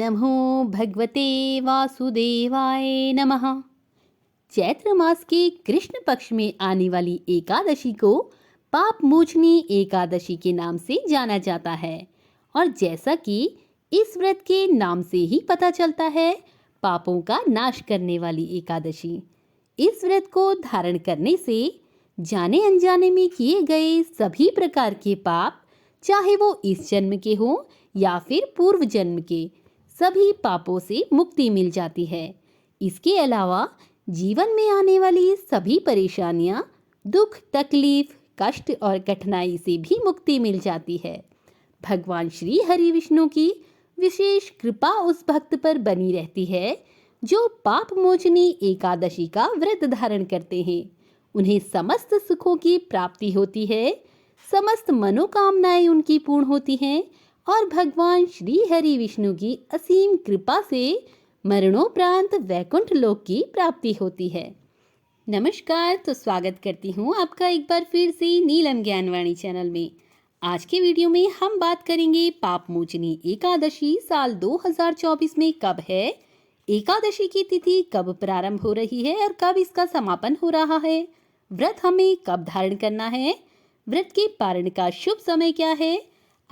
नमो भगवते वासुदेवाय नमः। चैत्र मास के कृष्ण पक्ष में आने वाली एकादशी को पाप मोचनी एकादशी के नाम से जाना जाता है। और जैसा कि इस व्रत के नाम से ही पता चलता है, पापों का नाश करने वाली एकादशी। इस व्रत को धारण करने से जाने अनजाने में किए गए सभी प्रकार के पाप, चाहे वो इस जन्म के हों या फिर पूर्व जन्म के, सभी पापों से मुक्ति मिल जाती है। इसके अलावा जीवन में आने वाली सभी परेशानियां, दुख, तकलीफ, कष्ट और कठिनाई से भी मुक्ति मिल जाती है। भगवान श्री हरि विष्णु की विशेष कृपा उस भक्त पर बनी रहती है जो पाप मोचनी एकादशी का व्रत धारण करते हैं। उन्हें समस्त सुखों की प्राप्ति होती है, समस्त मनोकामनाएं उनकी पूर्ण होती हैं और भगवान श्री हरि विष्णु की असीम कृपा से मरणोपरांत वैकुंठ लोक की प्राप्ति होती है। नमस्कार, तो स्वागत करती हूँ आपका एक बार फिर से नीलम ज्ञानवाणी चैनल में। आज के वीडियो में हम बात करेंगे पाप मोचनी एकादशी साल 2024 में कब है, एकादशी की तिथि कब प्रारंभ हो रही है और कब इसका समापन हो रहा है, व्रत हमें कब धारण करना है, व्रत के पारण का शुभ समय क्या है,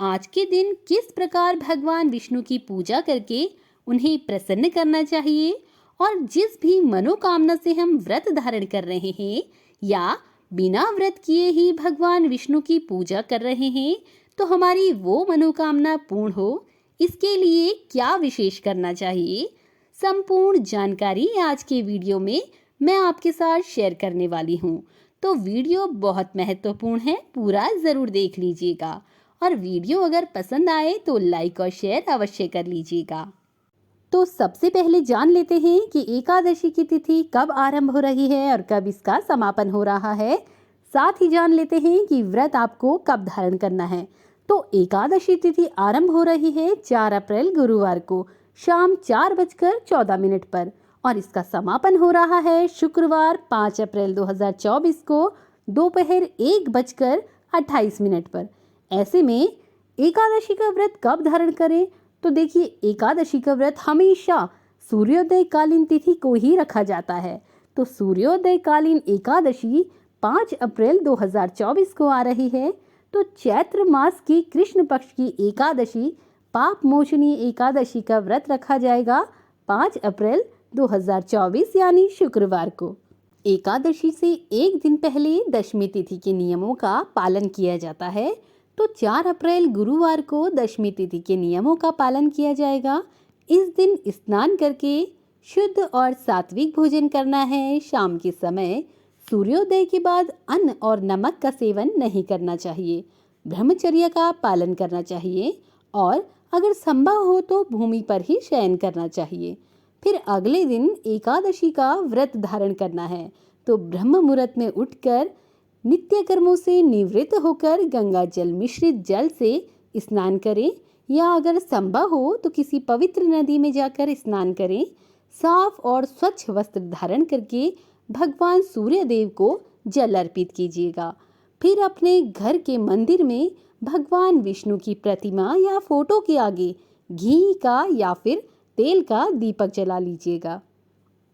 आज के दिन किस प्रकार भगवान विष्णु की पूजा करके उन्हें प्रसन्न करना चाहिए, और जिस भी मनोकामना से हम व्रत धारण कर रहे हैं या बिना व्रत किए ही भगवान विष्णु की पूजा कर रहे हैं तो हमारी वो मनोकामना पूर्ण हो, इसके लिए क्या विशेष करना चाहिए, संपूर्ण जानकारी आज के वीडियो में मैं आपके साथ शेयर करने वाली हूँ। तो वीडियो बहुत महत्वपूर्ण है, पूरा ज़रूर देख लीजिएगा और वीडियो अगर पसंद आए तो लाइक और शेयर अवश्य कर लीजिएगा। तो सबसे पहले जान लेते हैं कि एकादशी की तिथि कब आरंभ हो रही है और कब इसका समापन हो रहा है। साथ ही जान लेते हैं कि व्रत आपको कब धारण करना है। तो एकादशी तिथि आरंभ हो रही है 4 अप्रैल गुरुवार को शाम 4:14 पर और इसका समापन हो रहा है शुक्रवार 5 अप्रैल 2024 को दोपहर 1:28 पर। ऐसे में एकादशी का व्रत कब धारण करें, तो देखिए, एकादशी का व्रत हमेशा सूर्योदय कालीन तिथि को ही रखा जाता है। तो सूर्योदय कालीन एकादशी 5 अप्रैल 2024 को आ रही है। तो चैत्र मास की कृष्ण पक्ष की एकादशी पाप मोचनी एकादशी का व्रत रखा जाएगा 5 अप्रैल 2024 यानी शुक्रवार को। एकादशी से एक दिन पहले दशमी तिथि के नियमों का पालन किया जाता है। तो 4 अप्रैल गुरुवार को दशमी तिथि के नियमों का पालन किया जाएगा। इस दिन स्नान करके शुद्ध और सात्विक भोजन करना है। शाम के समय सूर्योदय के बाद अन्न और नमक का सेवन नहीं करना चाहिए। ब्रह्मचर्य का पालन करना चाहिए और अगर संभव हो तो भूमि पर ही शयन करना चाहिए। फिर अगले दिन एकादशी का व्रत धारण करना है। तो ब्रह्म मुहूर्त में उठकर नित्य कर्मों से निवृत्त होकर गंगा जल मिश्रित जल से स्नान करें या अगर संभव हो तो किसी पवित्र नदी में जाकर स्नान करें। साफ और स्वच्छ वस्त्र धारण करके भगवान सूर्य देव को जल अर्पित कीजिएगा। फिर अपने घर के मंदिर में भगवान विष्णु की प्रतिमा या फोटो के आगे घी का या फिर तेल का दीपक जला लीजिएगा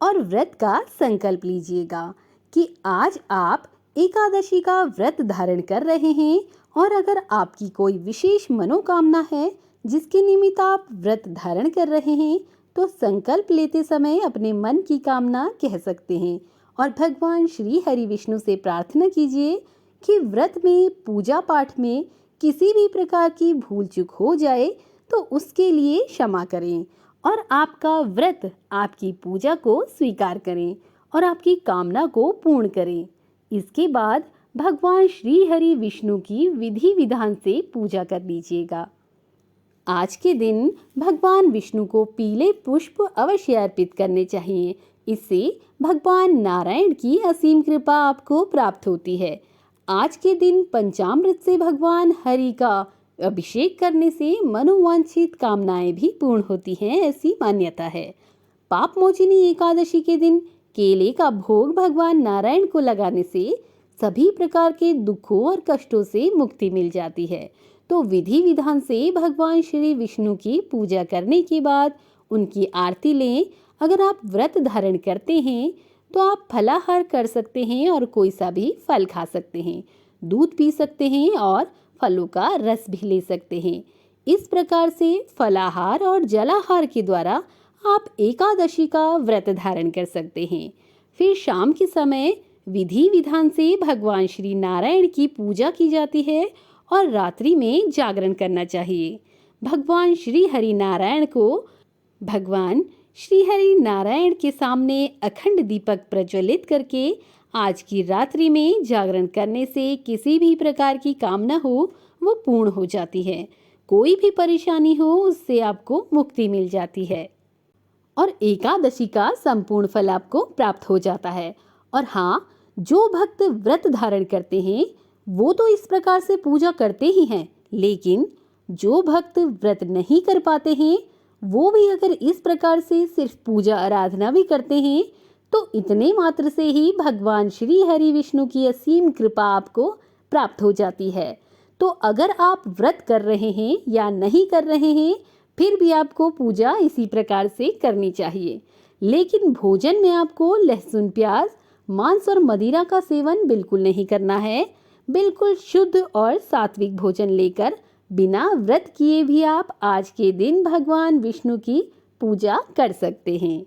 और व्रत का संकल्प लीजिएगा कि आज आप एकादशी का व्रत धारण कर रहे हैं और अगर आपकी कोई विशेष मनोकामना है जिसके निमित्त आप व्रत धारण कर रहे हैं तो संकल्प लेते समय अपने मन की कामना कह सकते हैं और भगवान श्री हरि विष्णु से प्रार्थना कीजिए कि व्रत में, पूजा पाठ में किसी भी प्रकार की भूल चूक हो जाए तो उसके लिए क्षमा करें और आपका व्रत आपकी पूजा को स्वीकार करें और आपकी कामना को पूर्ण करें। इसके बाद भगवान श्री हरि विष्णु की विधि विधान से पूजा कर लीजिएगा। आज के दिन भगवान विष्णु को पीले पुष्प अवश्य अर्पित करने चाहिए। इससे भगवान नारायण की असीम कृपा आपको प्राप्त होती है। आज के दिन पंचामृत से भगवान हरि का अभिषेक करने से मनोवांछित कामनाएं भी पूर्ण होती हैं, ऐसी मान्यता है। पाप मोचनी एकादशी के दिन केले का भोग भगवान नारायण को लगाने से सभी प्रकार के दुखों और कष्टों से मुक्ति मिल जाती है। तो विधि विधान से भगवान श्री विष्णु की पूजा करने के बाद उनकी आरती लें। अगर आप व्रत धारण करते हैं तो आप फलाहार कर सकते हैं और कोई सा भी फल खा सकते हैं, दूध पी सकते हैं और फलों का रस भी ले सकते हैं। इस प्रकार से फलाहार और जलाहार के द्वारा आप एकादशी का व्रत धारण कर सकते हैं। फिर शाम के समय विधि विधान से भगवान श्री नारायण की पूजा की जाती है और रात्रि में जागरण करना चाहिए। भगवान श्री हरि नारायण के सामने अखंड दीपक प्रज्वलित करके आज की रात्रि में जागरण करने से किसी भी प्रकार की कामना हो वो पूर्ण हो जाती है। कोई भी परेशानी हो उससे आपको मुक्ति मिल जाती है और एकादशी का संपूर्ण फल आपको प्राप्त हो जाता है। और हाँ, जो भक्त व्रत धारण करते हैं वो तो इस प्रकार से पूजा करते ही हैं, लेकिन जो भक्त व्रत नहीं कर पाते हैं वो भी अगर इस प्रकार से सिर्फ पूजा आराधना भी करते हैं तो इतने मात्र से ही भगवान श्री हरि विष्णु की असीम कृपा आपको प्राप्त हो जाती है। तो अगर आप व्रत कर रहे हैं या नहीं कर रहे हैं, फिर भी आपको पूजा इसी प्रकार से करनी चाहिए। लेकिन भोजन में आपको लहसुन, प्याज, मांस और मदिरा का सेवन बिल्कुल नहीं करना है। बिल्कुल शुद्ध और सात्विक भोजन लेकर बिना व्रत किए भी आप आज के दिन भगवान विष्णु की पूजा कर सकते हैं।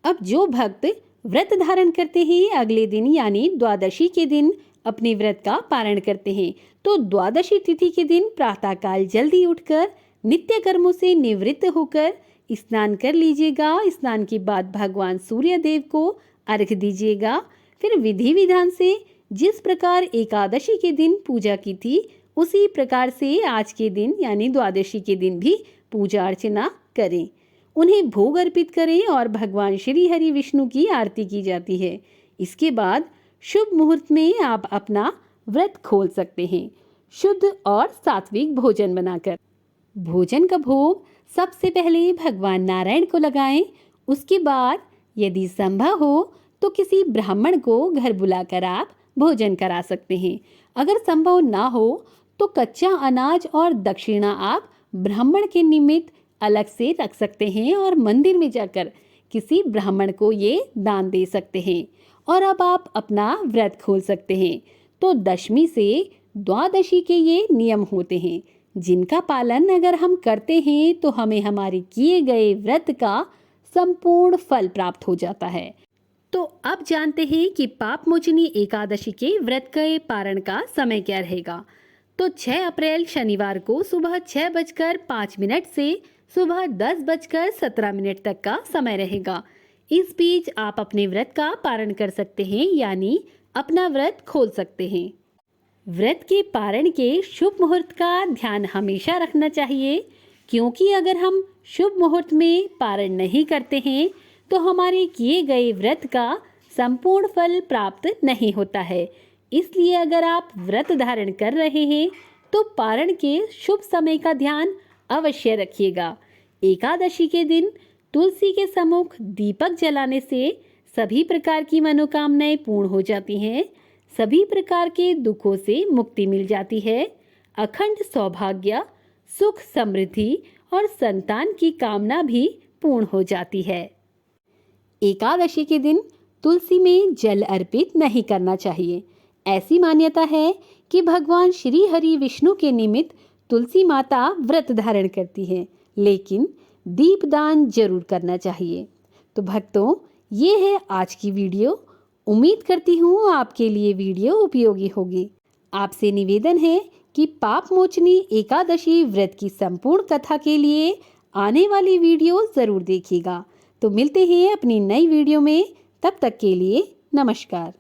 अब जो भक्त व्रत धारण करते हैं अगले दिन यानी द्वादशी के दिन अपने व्रत का पारण करते हैं, तो द्वादशी तिथि के दिन प्रातःकाल जल्दी उठकर नित्य कर्मों से निवृत्त होकर स्नान कर लीजिएगा। स्नान के बाद भगवान सूर्य देव को अर्घ्य दीजिएगा। फिर विधि विधान से जिस प्रकार एकादशी के दिन पूजा की थी उसी प्रकार से आज के दिन यानी द्वादशी के दिन भी पूजा अर्चना करें, उन्हें भोग अर्पित करें और भगवान श्री हरि विष्णु की आरती की जाती है। इसके बाद शुभ मुहूर्त में आप अपना व्रत खोल सकते हैं, शुद्ध और सात्विक भोजन बनाकर। भोजन का भोग सबसे पहले भगवान नारायण को लगाएं। उसके बाद यदि संभव हो तो किसी ब्राह्मण को घर बुलाकर आप भोजन करा सकते हैं। अगर संभव ना हो तो कच्चा अनाज और दक्षिणा आप ब्राह्मण के निमित्त अलग से रख सकते हैं और मंदिर में जाकर किसी ब्राह्मण को ये दान दे सकते हैं। और अब आप अपना व्रत खोल सकते हैं। तो दशमी से द्वादशी के ये नियम होते हैं जिनका पालन अगर हम करते हैं तो हमें हमारे किए गए व्रत का संपूर्ण फल प्राप्त हो जाता है। तो अब जानते हैं कि पाप मोचनी एकादशी के व्रत के पारण का समय क्या रहेगा। तो 6 अप्रैल शनिवार को सुबह 6:05 से सुबह 10:17 तक का समय रहेगा। इस बीच आप अपने व्रत का पारण कर सकते हैं यानी अपना व्रत खोल सकते हैं। व्रत के पारण के शुभ मुहूर्त का ध्यान हमेशा रखना चाहिए, क्योंकि अगर हम शुभ मुहूर्त में पारण नहीं करते हैं तो हमारे किए गए व्रत का संपूर्ण फल प्राप्त नहीं होता है। इसलिए अगर आप व्रत धारण कर रहे हैं तो पारण के शुभ समय का ध्यान अवश्य रखिएगा। एकादशी के दिन तुलसी के सम्मुख दीपक जलाने से सभी प्रकार की मनोकामनाएं पूर्ण हो जाती हैं, सभी प्रकार के दुखों से मुक्ति मिल जाती है। अखंड सौभाग्य, सुख, समृद्धि और संतान की कामना भी पूर्ण हो जाती है। एकादशी के दिन तुलसी में जल अर्पित नहीं करना चाहिए। ऐसी मान्यता है कि भगवान श्री हरि विष्णु के निमित्त तुलसी माता व्रत धारण करती है, लेकिन दीपदान जरूर करना चाहिए। तो भक्तों, ये है आज की वीडियो। उम्मीद करती हूँ आपके लिए वीडियो उपयोगी होगी। आपसे निवेदन है कि पाप मोचनी एकादशी व्रत की संपूर्ण कथा के लिए आने वाली वीडियो ज़रूर देखिएगा। तो मिलते हैं अपनी नई वीडियो में, तब तक के लिए नमस्कार।